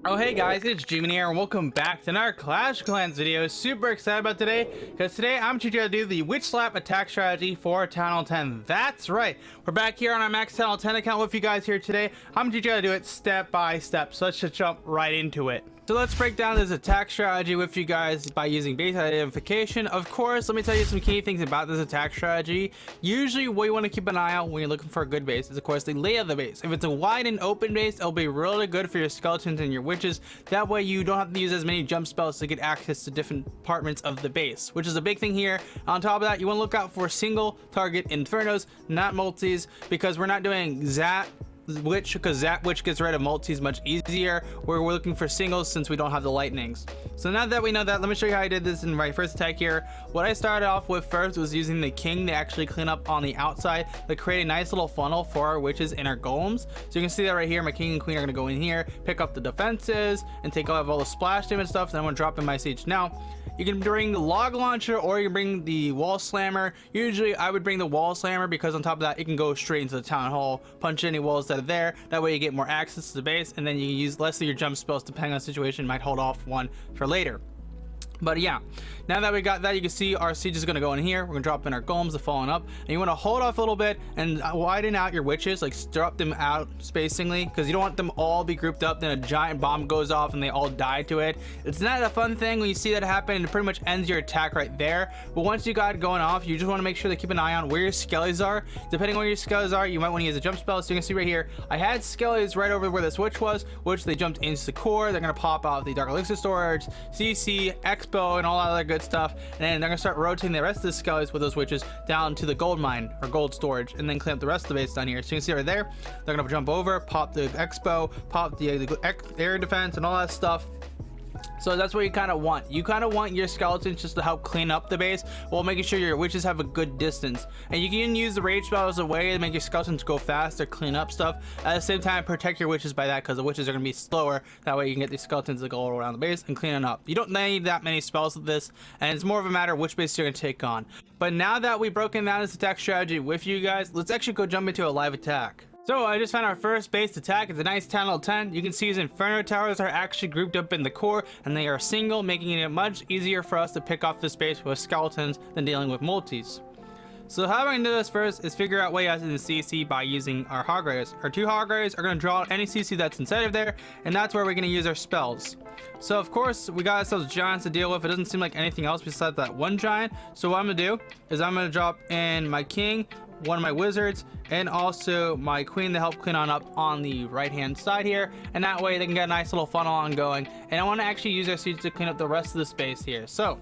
Oh hey guys, it's Jimmy here and welcome back to another Clash of Clans video. Super excited about today because today I'm teaching you how to do the Witch Slap attack strategy for Town Hall 10. That's right, we're back here on our max Town Hall 10 account with you guys here today. I'm teaching you how to do it step by step, so let's just jump right into it. So let's break down this attack strategy with you guys by using base identification. Of course, let me tell you some key things about this attack strategy. Usually what you want to keep an eye out when you're looking for a good base is of course the layout of the base. If it's a wide and open base, it'll be really good for your skeletons and your witches. That way you don't have to use as many jump spells to get access to different departments of the base, which is a big thing here. On top of that, you want to look out for single target infernos, not multis, because we're not doing Zap Witch, because Zap Witch gets rid of multis much easier, where we're looking for singles since we don't have the lightnings. So now that we know that, let me show you how I did this in my first attack here. What I started off with first was using the king to actually clean up on the outside to create a nice little funnel for our witches and our golems. So you can see that right here, my king and queen are going to go in here, pick up the defenses and take off all the splash damage stuff. Then I'm going to drop in my siege. Now you can bring the log launcher or you can bring the wall slammer. Usually I would bring the wall slammer because on top of that it can go straight into the town hall, punch any walls that are there. That way you get more access to the base, and then you can use less of your jump spells depending on the situation. You might hold off one for later. But yeah, now that we got that, you can see our siege is going to go in here. We're going to drop in our golems to falling up, and you want to hold off a little bit and widen out your witches, like drop them out spacingly, because you don't want them all be grouped up, then a giant bomb goes off and they all die to it. It's not a fun thing when you see that happen, and it pretty much ends your attack right there. But once you got it going off, you just want to make sure to keep an eye on where your skellies are. Depending on where your skellies are, you might want to use a jump spell. So you can see right here, I had skellies right over where this witch was, which they jumped into the core. They're going to pop out the dark elixir storage, CC, Expo, and all that other good stuff, and then they're gonna start rotating the rest of the skellies with those witches down to the gold mine or gold storage, and then clean up the rest of the base down here. So you can see right there, they're gonna jump over, pop the Expo, pop the air defense and all that stuff. So that's what you kind of want. You kind of want your skeletons just to help clean up the base while making sure your witches have a good distance. And you can use the rage spell as a way to make your skeletons go faster, clean up stuff. At the same time, protect your witches by that, because the witches are going to be slower. That way you can get these skeletons to go around the base and clean it up. You don't need that many spells with this, and it's more of a matter of which base you're going to take on. But now that we've broken down this attack strategy with you guys, let's actually go jump into a live attack. So I just found our first base attack. It's a nice Town Hall 10. You can see his Inferno towers are actually grouped up in the core, and they are single, making it much easier for us to pick off this base with skeletons than dealing with multis. So how we're going to do this first is figure out way out in the CC by using our Hog Riders. Our two Hog Riders are going to draw any CC that's inside of there, and that's where we're going to use our spells. So of course we got ourselves giants to deal with. It doesn't seem like anything else besides that one giant. So what I'm going to do is I'm going to drop in my king, one of my wizards, and also my queen to help clean on up on the right hand side here, and that way they can get a nice little funnel ongoing. And I want to actually use our siege to clean up the rest of the space here. So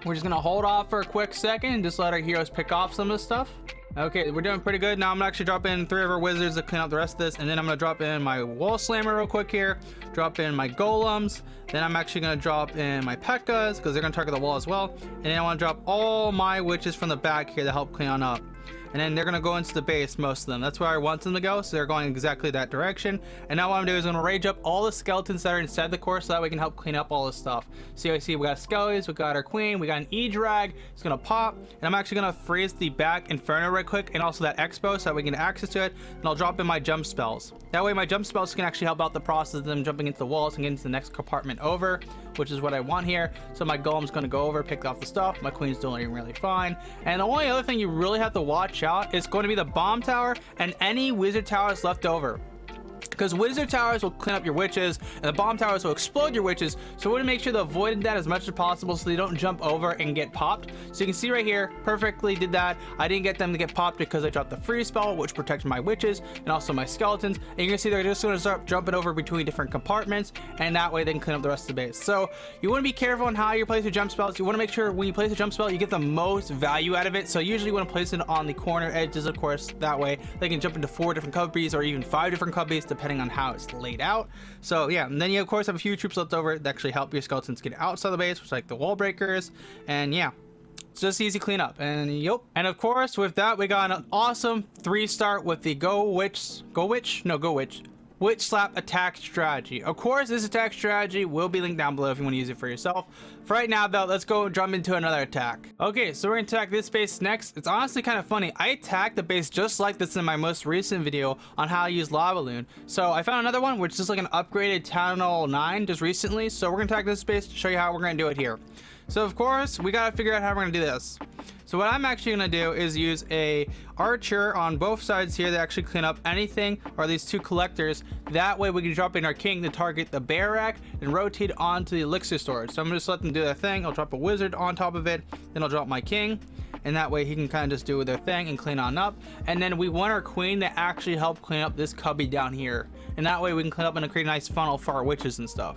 we're just gonna hold off for a quick second and just let our heroes pick off some of the stuff. Okay, we're doing pretty good. Now I'm gonna actually drop in 3 of our wizards to clean up the rest of this, and then I'm gonna drop in my wall slammer real quick here, drop in my golems, then I'm actually gonna drop in my P.E.K.K.A.s because they're gonna target the wall as well, and then I want to drop all my witches from the back here to help clean on up. And then they're gonna go into the base, most of them. That's where I want them to go, so they're going exactly that direction. And now what I'm doing is I'm gonna rage up all the skeletons that are inside the core, so that we can help clean up all this stuff. So you see we got skellies, we got our queen, we got an E-Drag, it's gonna pop, and I'm actually gonna freeze the back Inferno right quick, and also that Expo, so that we can get access to it, and I'll drop in my jump spells. That way my jump spells can actually help out the process of them jumping into the walls and getting to the next compartment over, which is what I want here. So my golem's gonna go over, pick off the stuff, my queen's doing really fine. And the only other thing you really have to watch out is going to be the bomb tower and any wizard towers left over, because wizard towers will clean up your witches and the bomb towers will explode your witches. So we want to make sure to avoid that as much as possible so they don't jump over and get popped. So you can see right here, perfectly did that. I didn't get them to get popped because I dropped the freeze spell, which protects my witches and also my skeletons. And you can see they're just going to start jumping over between different compartments, and that way they can clean up the rest of the base. So you want to be careful on how you place your jump spells. You want to make sure when you place a jump spell you get the most value out of it. So usually you want to place it on the corner edges, of course. That way they can jump into 4 different cubbies or even 5 different cubbies depending on how it's laid out. So yeah, and then you of course have a few troops left over that actually help your skeletons get outside the base, which like the wall breakers. And yeah, it's just easy cleanup. And yep, and of course with that we got an awesome 3-star with the Go Witch Witch Slap attack strategy. Of course, this attack strategy will be linked down below if you want to use it for yourself. For right now though, let's go jump into another attack. Okay, so we're gonna attack this base next. It's honestly kind of funny. I attacked the base just like this in my most recent video on how to use Lava Loon. So I found another one which is like an upgraded Town Hall 9 just recently. So we're gonna attack this base to show you how we're gonna do it here. So of course, we gotta figure out how we're gonna do this. So what I'm actually gonna do is use a archer on both sides here to actually clean up anything, or these two collectors. That way we can drop in our king to target the bear rack and rotate onto the elixir storage. So I'm gonna just let them do their thing. I'll drop a wizard on top of it, then I'll drop my king, and that way he can kind of just do their thing and clean on up. And then we want our queen to actually help clean up this cubby down here, and that way we can clean up and create a nice funnel for our witches and stuff.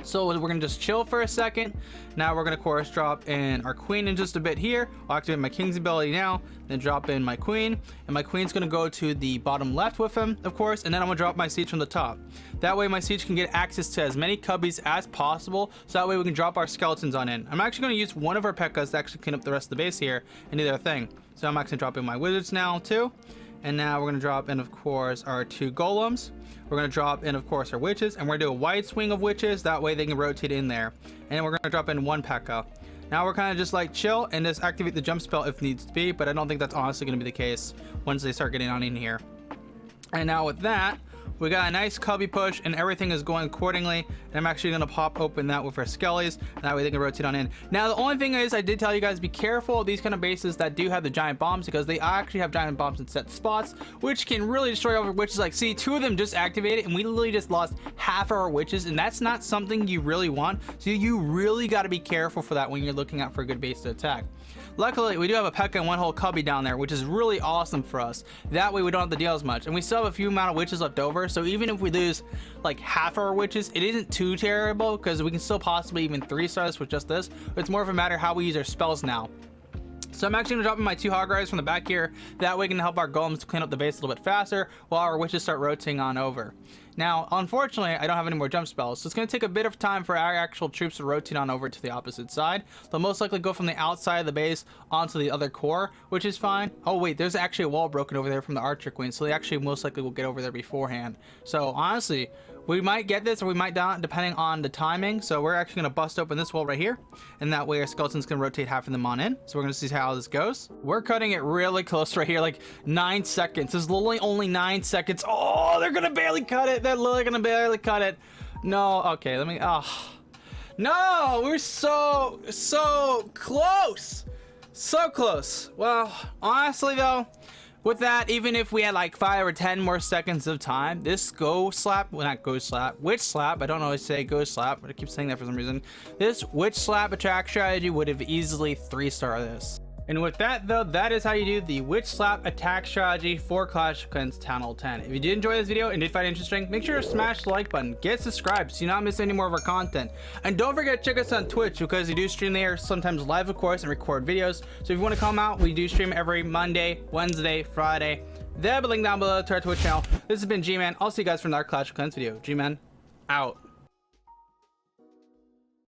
So we're gonna just chill for a second. Now we're gonna of course drop in our queen in just a bit here. I'll activate my king's ability now, then drop in my queen, and my queen's gonna go to the bottom left with him, of course, and then I'm gonna drop my siege from the top. That way my siege can get access to as many cubbies as possible, so that way we can drop our skeletons on in. I'm actually gonna use one of our P.E.K.K.A.s to actually clean up the rest of the base here and do their thing. So I'm actually dropping my wizards now too. And now we're gonna drop in, of course, our two golems. We're gonna drop in, of course, our witches, and we're gonna do a wide swing of witches. That way they can rotate in there. And then we're gonna drop in one P.E.K.K.A. Now we're kind of just like chill and just activate the jump spell if needs to be, but I don't think that's honestly gonna be the case once they start getting on in here. And now with that, we got a nice cubby push and everything is going accordingly. And I'm actually going to pop open that with our skellies. That way they can rotate on in. Now the only thing is, I did tell you guys, be careful of these kind of bases that do have the giant bombs, because they actually have giant bombs in set spots, which can really destroy our witches. Like, see, two of them just activated and we literally just lost half our witches, and that's not something you really want. So you really got to be careful for that when you're looking out for a good base to attack. Luckily, we do have a P.E.K.K.A. and one whole cubby down there, which is really awesome for us. That way we don't have to deal as much, and we still have a few amount of witches left over. So even if we lose like half our witches, it isn't too terrible, because we can still possibly even 3-star this with just this. It's more of a matter of how we use our spells now. So I'm actually going to drop in my two hog riders from the back here. That way we can help our golems clean up the base a little bit faster while our witches start rotating on over. Now, unfortunately, I don't have any more jump spells, so it's going to take a bit of time for our actual troops to rotate on over to the opposite side. They'll most likely go from the outside of the base onto the other core, which is fine. Oh wait, there's actually a wall broken over there from the archer queen, so they actually most likely will get over there beforehand. So honestly, we might get this or we might not, depending on the timing. So we're actually going to bust open this wall right here, and that way our skeletons can rotate half of them on in. So we're going to see how this goes. We're cutting it really close right here, like 9 seconds. This is literally only 9 seconds. Oh, they're going to barely cut it. They're literally going to barely cut it. No, okay, let me, no, we're so close. So close. Well, honestly though, with that, even if we had like 5 or 10 more seconds of time, this ghost slap, well, not ghost slap, witch slap, I don't always say ghost slap, but I keep saying that for some reason. This witch slap attack strategy would have easily 3-star this. And with that though, that is how you do the witch slap attack strategy for Clash of Clans Town Hall 10. If you did enjoy this video and did find it interesting, make sure to smash the like button, get subscribed so you not miss any more of our content. And don't forget to check us on Twitch, because we do stream there sometimes live of course and record videos. So if you want to come out, we do stream every Monday, Wednesday, Friday. There'll be a link down below to our Twitch channel. This has been G-Man. I'll see you guys for another Clash of Clans video. G-Man out.